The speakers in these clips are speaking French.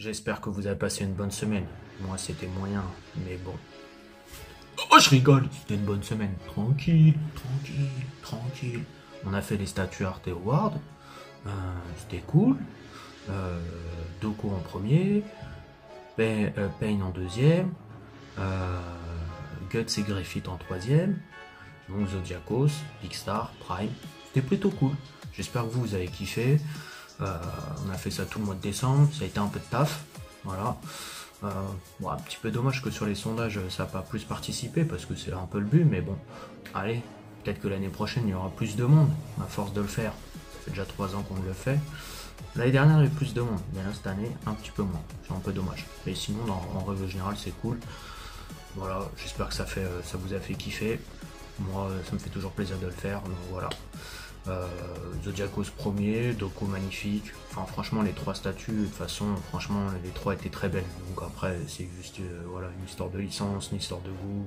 J'espère que vous avez passé une bonne semaine. Moi, c'était moyen, mais bon. Oh, je rigole, c'était une bonne semaine. Tranquille, tranquille, tranquille. On a fait les statues Art et Award. C'était cool. Doku en premier. Payne en deuxième. Guts et Griffith en troisième. Donc Zodiacos, Big Star, Prime. C'était plutôt cool. J'espère que vous avez kiffé. On a fait ça tout le mois de décembre. Ça a été un peu de taf. Voilà. Bon, un petit peu dommage que sur les sondages ça n'a pas plus participé parce que c'est un peu le but, mais bon, allez, peut-être que l'année prochaine il y aura plus de monde à force de le faire. Ça fait déjà 3 ans qu'on le fait. L'année dernière il y avait plus de monde, mais là cette année un petit peu moins. C'est un peu dommage. Mais sinon en règle générale c'est cool. Voilà, j'espère que ça vous a fait kiffer. Moi ça me fait toujours plaisir de le faire, donc voilà. Zodiacos premier, Doku magnifique, enfin franchement les 3 statues, de toute façon franchement les 3 étaient très belles, donc après c'est juste voilà, une histoire de licence, une histoire de goût,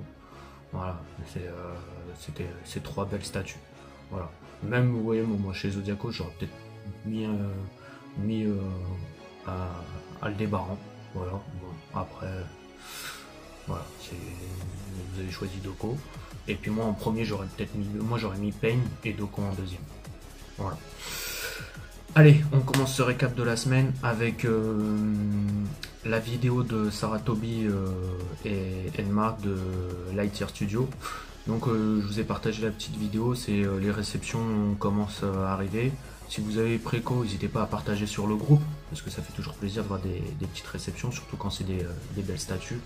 voilà, c'est 3 belles statues, voilà. Même vous voyez moi chez Zodiacos j'aurais peut-être mis Aldébaran, voilà, bon après voilà, vous avez choisi Doku. Et puis moi en premier j'aurais mis Payne et Doku en deuxième. Voilà. Allez, on commence ce récap de la semaine avec la vidéo de Saratobi et Enma de Lightyear Studio. Donc je vous ai partagé la petite vidéo, c'est les réceptions commencent à arriver. Si vous avez préco, n'hésitez pas à partager sur le groupe, parce que ça fait toujours plaisir de voir des petites réceptions, surtout quand c'est des belles statues.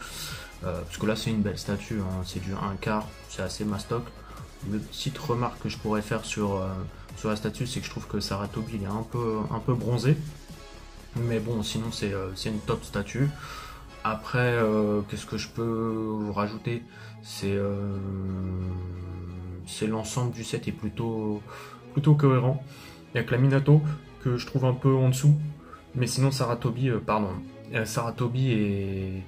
Parce que là c'est une belle statue, hein, c'est du 1/4, c'est assez mastoc. Une petite remarque que je pourrais faire sur la statue, c'est que je trouve que Saratobi il est un peu bronzé. Mais bon, sinon c'est une top statue. Après, qu'est-ce que je peux rajouter? C'est l'ensemble du set est plutôt cohérent. Il y a que la Minato que je trouve un peu en dessous. Mais sinon Saratobi et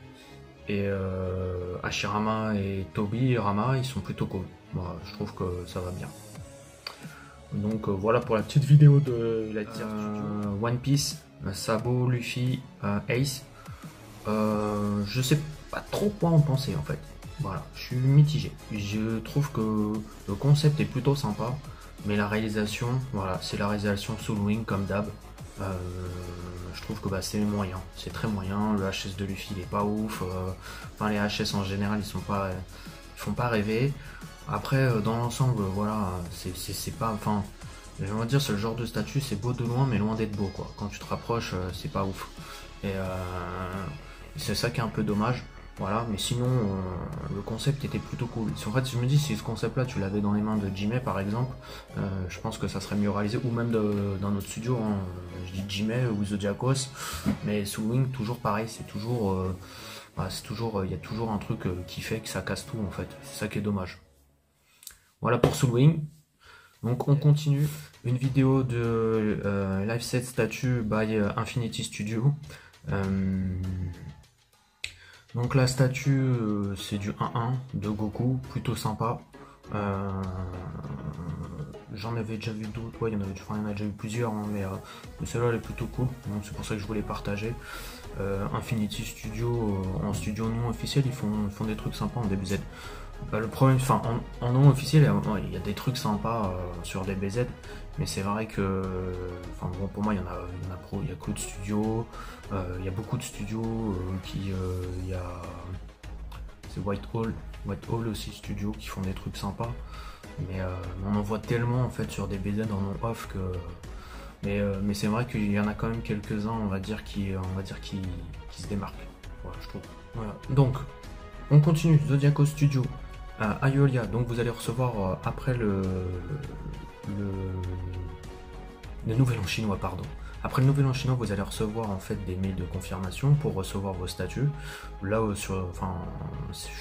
Hashirama et Tobi et Rama, ils sont plutôt cool. Moi, je trouve que ça va bien. Donc voilà pour la petite vidéo de la One Piece, Sabo, Luffy, Ace. Je sais pas trop quoi en penser en fait. Voilà, je suis mitigé. Je trouve que le concept est plutôt sympa, mais la réalisation, voilà, c'est la réalisation Soul Wing comme d'hab. Je trouve que c'est moyen, c'est très moyen. Le HS de Luffy il est pas ouf. Enfin les HS en général ils font pas rêver. Après dans l'ensemble voilà, c'est pas, enfin je vais dire c'est le genre de statue, c'est beau de loin mais loin d'être beau quoi. Quand tu te rapproches c'est pas ouf. Et c'est ça qui est un peu dommage. Voilà, mais sinon le concept était plutôt cool. En fait, je me dis si ce concept-là tu l'avais dans les mains de Jimmy par exemple, je pense que ça serait mieux réalisé, ou même dans notre studio. Hein. Je dis Jimmy ou Zodiacos, mais Soul Wing toujours pareil, c'est toujours, il y a toujours un truc qui fait que ça casse tout en fait. C'est ça qui est dommage. Voilà pour Soul Wing. Donc on continue une vidéo de Live Set Statue by Infinity Studio. Donc la statue c'est du 1-1 de Goku, plutôt sympa. J'en avais déjà vu d'autres, ouais, il y en a déjà eu plusieurs, hein, mais celle-là elle est plutôt cool, donc c'est pour ça que je voulais partager. Infinity Studio, en studio non officiel, ils font des trucs sympas en DBZ. Le problème, enfin en non officiel, il y a des trucs sympas sur DBZ, mais c'est vrai que, enfin bon, pour moi il y a que de studios, il y a beaucoup de studios il y a c'est Whitehall aussi studio qui font des trucs sympas, mais on en voit tellement en fait sur DBZ en non off que, mais c'est vrai qu'il y en a quand même quelques-uns on va dire qui se démarquent, voilà, je trouve. Voilà, donc on continue. Zodiacos Studio, Ayolia, donc vous allez recevoir après le nouvel an chinois, pardon. Après le nouvel an chinois, vous allez recevoir en fait des mails de confirmation pour recevoir vos statuts. Là,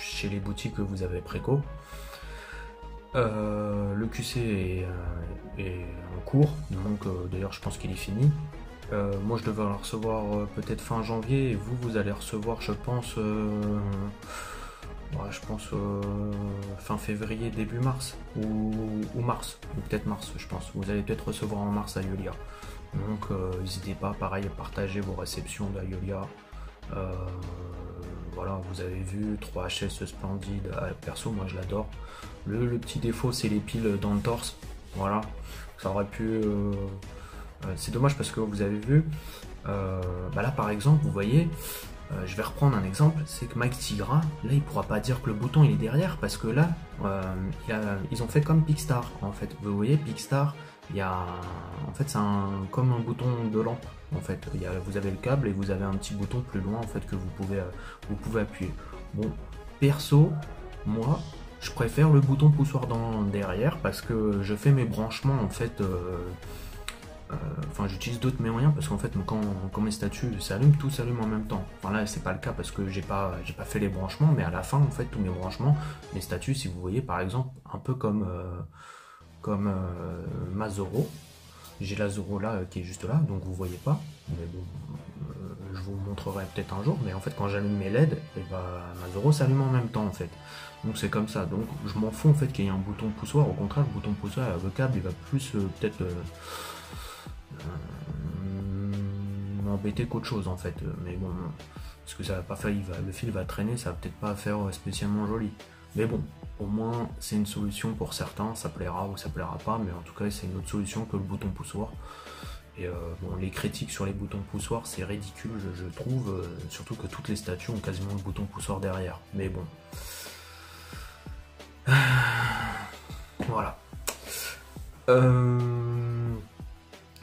chez les boutiques que vous avez préco. Le QC est en cours, donc d'ailleurs je pense qu'il est fini. Moi je devais le recevoir peut-être fin janvier, et vous allez recevoir je pense fin février, début mars, ou mars, ou peut-être mars je pense. Vous allez peut-être recevoir en mars à Ayolia. Donc n'hésitez pas pareil à partager vos réceptions d'Ayolia. Voilà, vous avez vu 3HS splendide, perso moi je l'adore. Le petit défaut c'est les piles dans le torse, voilà, ça aurait pu... c'est dommage parce que vous avez vu, bah là par exemple vous voyez, je vais reprendre un exemple, c'est que Mike Tigra, là il pourra pas dire que le bouton il est derrière parce que là ils ont fait comme Picstar en fait. Vous voyez Picstar, il y a en fait c'est comme un bouton de lampe en fait. Vous avez le câble et vous avez un petit bouton plus loin en fait que vous pouvez appuyer. Bon, perso, moi je préfère le bouton poussoir derrière parce que je fais mes branchements en fait. Enfin, j'utilise d'autres moyens parce qu'en fait, quand mes statues s'allument, tout s'allume en même temps. Enfin là, c'est pas le cas parce que j'ai pas fait les branchements, mais à la fin, en fait, tous mes branchements, mes statues, si vous voyez, par exemple, un peu comme ma Zoro. J'ai la Zoro là qui est juste là, donc vous voyez pas. Mais bon, je vous montrerai peut-être un jour. Mais en fait, quand j'allume mes LED, et bah, ma Zoro s'allume en même temps en fait. Donc c'est comme ça. Donc je m'en fous en fait qu'il y ait un bouton poussoir. Au contraire, le bouton poussoir, le câble, il va plus peut-être m'embêter qu'autre chose en fait, mais bon, parce que ça va pas faire, le fil va traîner, ça va peut-être pas faire spécialement joli, mais bon, au moins c'est une solution pour certains, ça plaira ou ça plaira pas, mais en tout cas c'est une autre solution que le bouton poussoir. Et bon, les critiques sur les boutons poussoirs c'est ridicule je trouve, surtout que toutes les statues ont quasiment le bouton poussoir derrière, mais bon, voilà.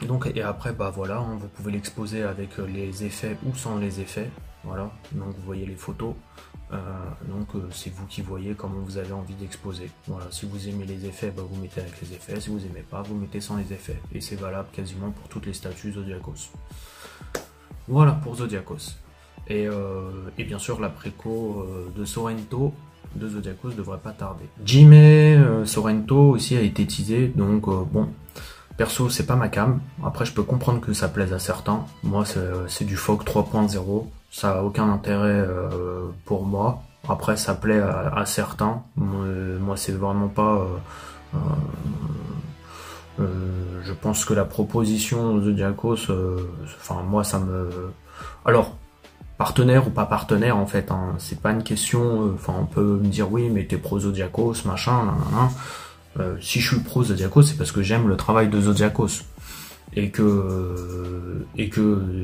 Donc, et après, bah voilà, hein, vous pouvez l'exposer avec les effets ou sans les effets. Voilà, donc vous voyez les photos. C'est vous qui voyez comment vous avez envie d'exposer. Voilà, si vous aimez les effets, bah, vous mettez avec les effets. Si vous aimez pas, vous mettez sans les effets. Et c'est valable quasiment pour toutes les statues Zodiacos. Voilà pour Zodiacos. Et bien sûr, la préco de Sorrento de Zodiacos devrait pas tarder. Jimé Sorrento aussi a été teasé, donc bon. Perso, c'est pas ma cam. Après, je peux comprendre que ça plaise à certains. Moi, c'est du Fog 3.0. Ça a aucun intérêt pour moi. Après, ça plaît à certains. Moi, c'est vraiment pas... je pense que la proposition Zodiacos, enfin, moi, ça me... Alors, partenaire ou pas partenaire, en fait, hein, c'est pas une question... Enfin, on peut me dire, oui, mais t'es pro Zodiacos, machin, nanana. Si je suis pro Zodiacos, c'est parce que j'aime le travail de Zodiacos et que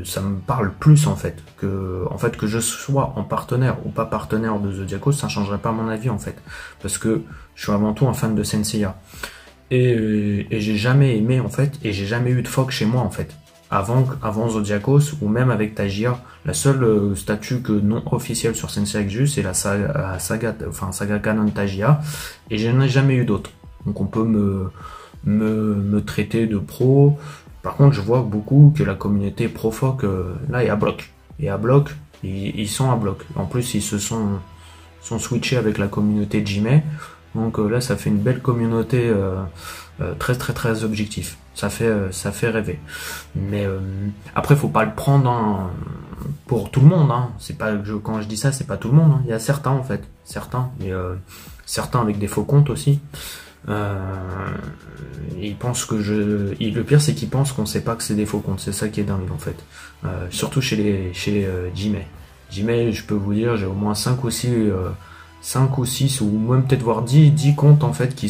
ça me parle plus en fait que je sois en partenaire ou pas partenaire de Zodiacos, ça ne changerait pas mon avis en fait, parce que je suis avant tout un fan de Senseiya et j'ai jamais aimé en fait, et j'ai jamais eu de Fog chez moi en fait. Avant Zodiacos ou même avec Tajia, la seule statue que non officielle sur Senseiya que j'ai eu, c'est la saga canon Tajia, et je n'ai jamais eu d'autres. Donc on peut me traiter de pro. Par contre, je vois beaucoup que la communauté pro-Fog, là, est à bloc. Et à bloc, ils sont à bloc. En plus, ils se sont switchés avec la communauté Jimé. Donc là, ça fait une belle communauté très objectif. Ça fait rêver. Mais après, faut pas le prendre pour tout le monde. Hein. C'est pas quand je dis ça, c'est pas tout le monde. Hein. Il y a certains en fait, certains avec des faux comptes aussi. Ils pensent que le pire c'est qu'ils pensent qu'on sait pas que c'est des faux comptes, c'est ça qui est dingue en fait. Surtout chez Jimé. Jimé, je peux vous dire, j'ai au moins 5 ou 6 ou même peut-être voir 10 comptes en fait qui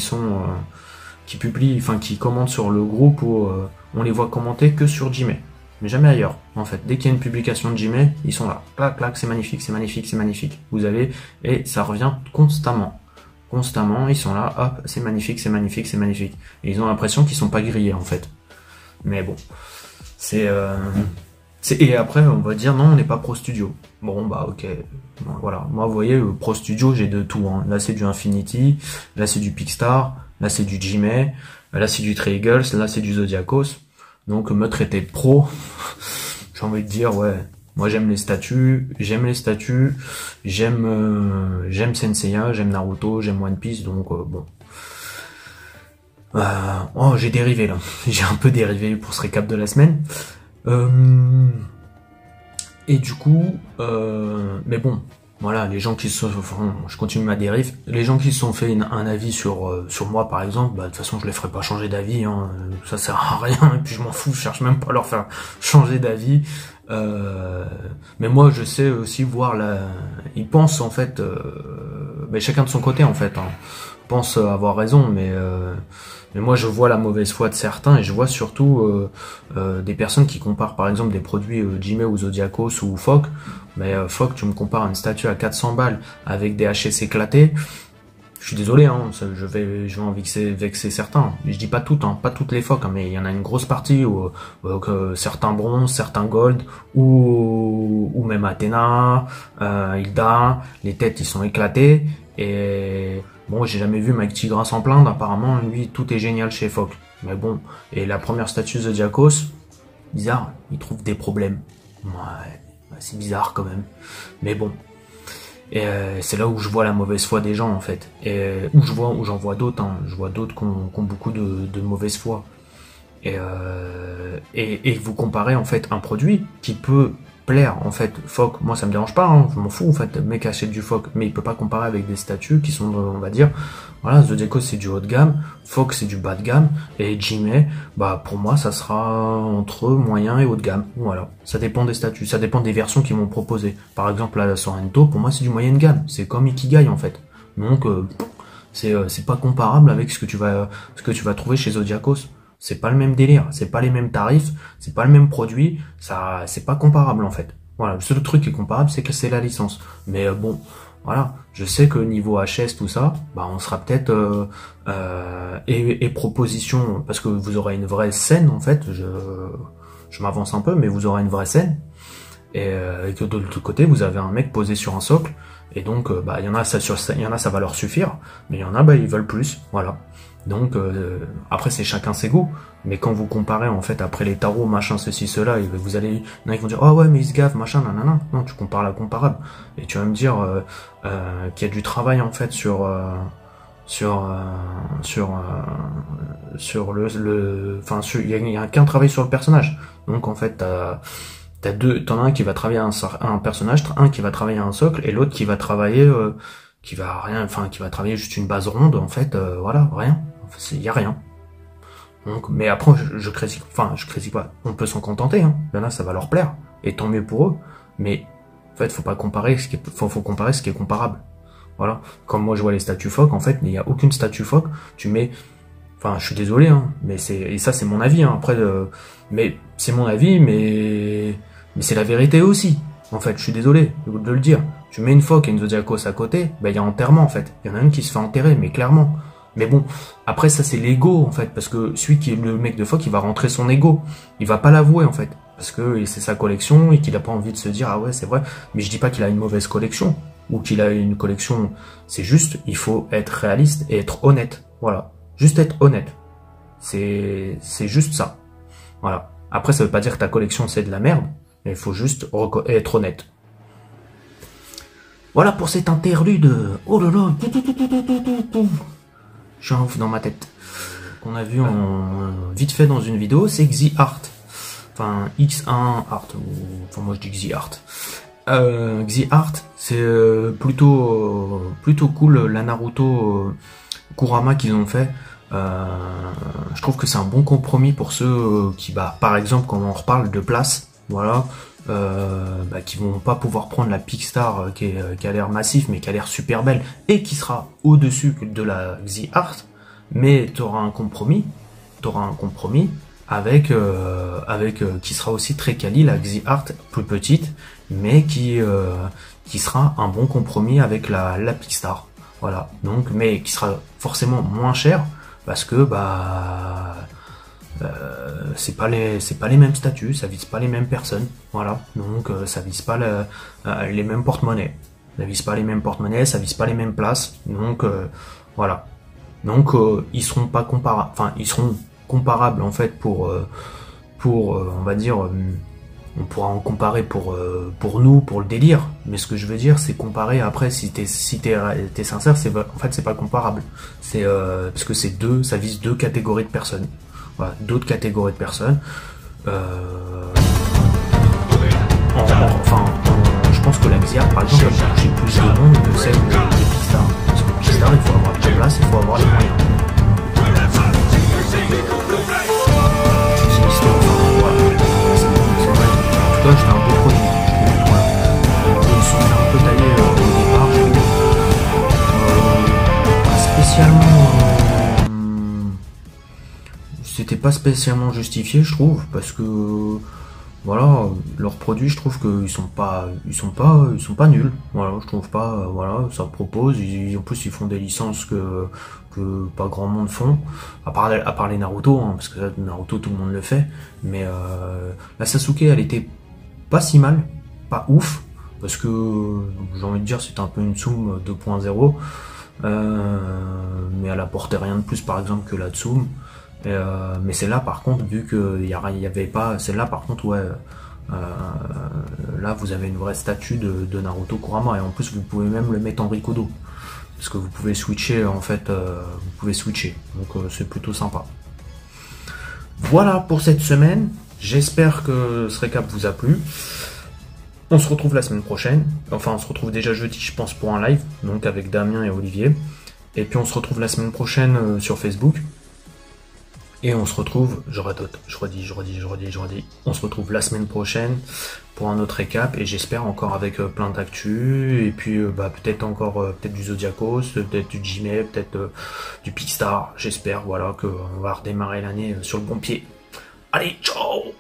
publient, enfin qui commentent sur le groupe où on les voit commenter que sur Jimé, mais jamais ailleurs en fait. Dès qu'il y a une publication de Jimé, ils sont là, clac clac, c'est magnifique, c'est magnifique, c'est magnifique. Vous avez, et ça revient constamment, ils sont là, hop, c'est magnifique, c'est magnifique, c'est magnifique. Et ils ont l'impression qu'ils sont pas grillés en fait. Mais bon, et après on va dire non, on n'est pas Pro Studio. Bon bah ok, bon, voilà. Moi vous voyez, Pro Studio j'ai de tout. Hein. Là c'est du Infinity, là c'est du Picstar, là c'est du Jimé, là c'est du Triggles, là c'est du Zodiacos. Donc me traiter de pro, j'ai envie de dire ouais. Moi j'aime les statues, j'aime Senseiya, j'aime Naruto, j'aime One Piece, donc bon. Oh j'ai dérivé là, j'ai un peu dérivé pour ce récap de la semaine. Et du coup, mais bon, Voilà, les gens qui se sont, enfin, je continue ma dérive, les gens qui se sont fait un avis sur moi par exemple, bah, de toute façon je les ferai pas changer d'avis, hein, ça sert à rien, et puis je m'en fous, je cherche même pas à leur faire changer d'avis. Mais moi je sais aussi voir ils pensent en fait, mais chacun de son côté en fait, hein, pense avoir raison, mais moi je vois la mauvaise foi de certains et je vois surtout des personnes qui comparent par exemple des produits Jimé ou Zodiacos ou Foc. Mais Foc, tu me compares une statue à 400 balles avec des HS éclatés, je suis désolé, hein, je vais en vexer certains. Je dis pas toutes, hein, pas toutes les Foc, hein, mais il y en a une grosse partie où certains bronzes, certains gold, ou même Athéna, Hilda, les têtes ils sont éclatées. Et bon, j'ai jamais vu Mike Tigras s'en plaindre, apparemment lui tout est génial chez Foc. Mais bon, et la première statue Zodiacos, bizarre, il trouve des problèmes. Ouais, c'est bizarre quand même. Mais bon. Et c'est là où je vois la mauvaise foi des gens en fait. Et où j'en vois d'autres, hein. Je vois d'autres qui ont beaucoup de mauvaise foi. Et vous comparez en fait un produit qui peut plaire en fait. Foc, moi ça me dérange pas, hein. Je m'en fous en fait, le mec achète du Foc, mais il peut pas comparer avec des statues qui sont, on va dire, voilà, Zodiacos c'est du haut de gamme, Foc c'est du bas de gamme, et Jimé, bah pour moi ça sera entre moyen et haut de gamme. Voilà, ça dépend des statues, ça dépend des versions qu'ils m'ont proposé. Par exemple la Sorrento, pour moi c'est du moyen de gamme, c'est comme Ikigai en fait. Donc c'est pas comparable avec ce que tu vas trouver chez Zodiacos. C'est pas le même délire, c'est pas les mêmes tarifs, c'est pas le même produit, ça, c'est pas comparable en fait. Voilà, le seul truc qui est comparable, c'est que c'est la licence. Mais bon, voilà, je sais que niveau HS, tout ça, bah on sera peut-être et proposition, parce que vous aurez une vraie scène en fait. Je m'avance un peu, mais vous aurez une vraie scène. Et que de l'autre côté, vous avez un mec posé sur un socle. Et donc, bah, il y en a ça va leur suffire, mais il y en a, bah, ils veulent plus. Voilà. Donc après c'est chacun ses goûts, mais quand vous comparez en fait après les tarots machin ceci cela, et vous allez, il y en a qui vont dire oh ouais mais il se gaffe machin nanana, non tu compares la comparable et tu vas me dire qu'il y a du travail en fait sur il y a qu'un travail sur le personnage, donc en fait t'en as un qui va travailler un personnage, un qui va travailler un socle et l'autre qui va travailler qui va travailler juste une base ronde en fait, voilà, rien. Il y a rien. Donc, mais après, je critique pas. On peut s'en contenter, hein. Il y en a, ça va leur plaire. Et tant mieux pour eux. Mais, en fait, faut pas comparer faut comparer ce qui est comparable. Voilà. Comme moi, je vois les statues Foc, en fait, il n'y a aucune statue Foc. Tu mets, enfin, je suis désolé, hein. Mais et ça, c'est mon avis, hein. Après, mais c'est mon avis, mais c'est la vérité aussi. En fait, je suis désolé de le dire. Tu mets une Foc et une Zodiacos à côté, ben il y a enterrement en fait. Il y en a une qui se fait enterrer, mais clairement. Mais bon, après ça c'est l'ego en fait, parce que celui qui est le mec de Foc, il va rentrer son ego. Il va pas l'avouer en fait, parce que c'est sa collection et qu'il a pas envie de se dire ah ouais c'est vrai. Mais je dis pas qu'il a une mauvaise collection ou qu'il a une collection. C'est juste, il faut être réaliste et être honnête. Voilà, juste être honnête. C'est juste ça. Voilà. Après ça veut pas dire que ta collection c'est de la merde. Mais il faut juste être honnête. Voilà pour cet interlude. Oh là là. Je suis un ouf dans ma tête. Qu'on a vu vite fait dans une vidéo, c'est Xiart. Enfin, X1 Art. Enfin, moi je dis Xiart. Xiart, c'est plutôt cool. La Naruto Kurama qu'ils ont fait. Je trouve que c'est un bon compromis pour ceux qui, bah, par exemple, quand on reparle de place, voilà, qui vont pas pouvoir prendre la Picstar qui a l'air massif mais qui a l'air super belle et qui sera au-dessus de la Xiart, mais tu auras un compromis avec qui sera aussi très quali, la Xiart plus petite, mais qui sera un bon compromis avec la Picstar. Voilà, donc, mais qui sera forcément moins cher parce que bah c'est pas les mêmes statuts, ça vise pas les mêmes personnes, voilà, donc ça vise pas les mêmes porte-monnaies, ça vise pas les mêmes porte-monnaies, ça vise pas les mêmes places, donc voilà, donc ils seront pas comparables, enfin ils seront comparables en fait pour on va dire, on pourra en comparer pour nous, pour le délire, mais ce que je veux dire c'est comparer après, si t'es sincère, en fait c'est pas comparable, c'est parce que ça vise deux catégories de personnes. Voilà, d'autres catégories de personnes. Je je pense que la Xiar, par exemple, elle va toucher plus de monde que celle des Pickstar. Parce que Pickstar, il faut avoir de la place, il faut avoir les moyens. C'est l'histoire, voilà. C'est vrai. En tout cas, j'étais un beau produit. Voilà. Ils sont un peu taillés au départ, je trouve. Pas spécialement. C'était pas spécialement justifié, je trouve, parce que voilà, leurs produits, je trouve qu'ils sont pas nuls. Voilà, je trouve pas, voilà, ça propose. En plus, ils font des licences que pas grand monde font, à part les Naruto, hein, parce que là, Naruto, tout le monde le fait. Mais la Sasuke, elle était pas si mal, pas ouf, parce que j'ai envie de dire, c'était un peu une Tsum 2.0, mais elle apportait rien de plus, par exemple, que la Tsum. Mais celle-là, par contre, vu qu'il y avait pas, celle-là, par contre, ouais, là, vous avez une vraie statue de Naruto Kurama, et en plus, vous pouvez même le mettre en Rikodo, parce que vous pouvez switcher, en fait, vous pouvez switcher, donc c'est plutôt sympa. Voilà pour cette semaine. J'espère que ce récap vous a plu. On se retrouve la semaine prochaine. Enfin, on se retrouve déjà jeudi, je pense, pour un live, donc avec Damien et Olivier. Et puis on se retrouve la semaine prochaine sur Facebook. Et on se retrouve, je redis, on se retrouve la semaine prochaine pour un autre récap, et j'espère encore avec plein d'actu, et puis peut-être encore peut-être du Zodiacos, peut-être du Jimé, peut-être du Pickstar, j'espère, voilà, qu'on va redémarrer l'année sur le bon pied. Allez, ciao!